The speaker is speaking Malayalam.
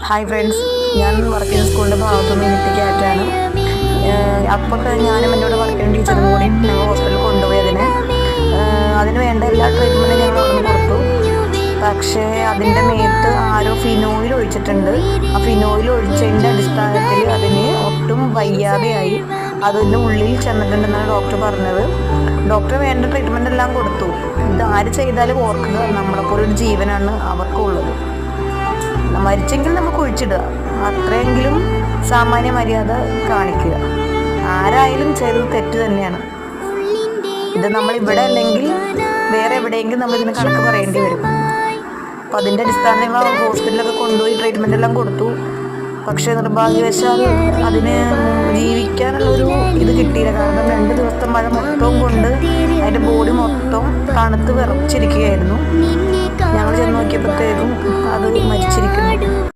ഹായ് ഫ്രണ്ട്സ്, ഞാൻ വർക്ക് ചെയ്യുന്ന സ്കൂളിൻ്റെ ഭാഗത്തുനിന്ന് ഇരിട്ടിക്കാറ്റാണ്. അപ്പോൾ ഞാനും എൻ്റെ കൂടെ വർക്ക് ചെയ്യുന്ന ടീച്ചറും കൂടി ഞങ്ങൾ ഹോസ്പിറ്റലിൽ കൊണ്ടുപോയി അതിന് വേണ്ട എല്ലാ ട്രീറ്റ്മെൻറ്റും ഞങ്ങൾ അവിടെ നിന്ന് കൊടുത്തു. പക്ഷേ അതിൻ്റെ മേത്ത് ആരോ ഫിനോയിൽ ഒഴിച്ചിട്ടുണ്ട്. ആ ഫിനോയിൽ ഒഴിച്ചതിൻ്റെ അടിസ്ഥാനത്തിൽ അതിന് ഒട്ടും വയ്യാതെയായി. അതിൻ്റെ ഉള്ളിൽ ചെന്നിട്ടുണ്ടെന്നാണ് ഡോക്ടർ പറഞ്ഞത്. ഡോക്ടർ വേണ്ട ട്രീറ്റ്മെൻ്റ് എല്ലാം കൊടുത്തു. ഇത് ആര് ചെയ്താലും ഓർക്കുക, നമ്മളെപ്പോലൊരു ജീവനാണ് അവർക്കുള്ളത്. മരിച്ചെങ്കിൽ നമുക്ക് ഒഴിച്ചിടുക, അത്രയെങ്കിലും സാമാന്യ മര്യാദ കാണിക്കുക. ആരായാലും ചെയ്തത് തെറ്റ് തന്നെയാണ്. ഇത് നമ്മളിവിടെ അല്ലെങ്കിൽ വേറെ എവിടെയെങ്കിലും നമ്മളിതിന് കണക്ക് പറയേണ്ടി വരും. അപ്പം അതിൻ്റെ അടിസ്ഥാനത്തിൽ ഞങ്ങൾ ഹോസ്പിറ്റലൊക്കെ കൊണ്ടുപോയി ട്രീറ്റ്മെൻ്റ് എല്ലാം കൊടുത്തു. പക്ഷേ നിർഭാഗ്യവശാൽ അതിന് ജീവിക്കാനുള്ളൊരു ഇത് കിട്ടിയില്ല. കാരണം 2 ദിവസത്തെ മഴ മൊത്തം കൊണ്ട് അതിൻ്റെ ബോഡി മൊത്തം തണുത്ത് വിറച്ചിരിക്കുകയായിരുന്നു. ഞങ്ങൾ ചെന്ന് നോക്കിയപ്പോഴത്തേക്കും അത് മരിച്ചിരിക്കുന്നു.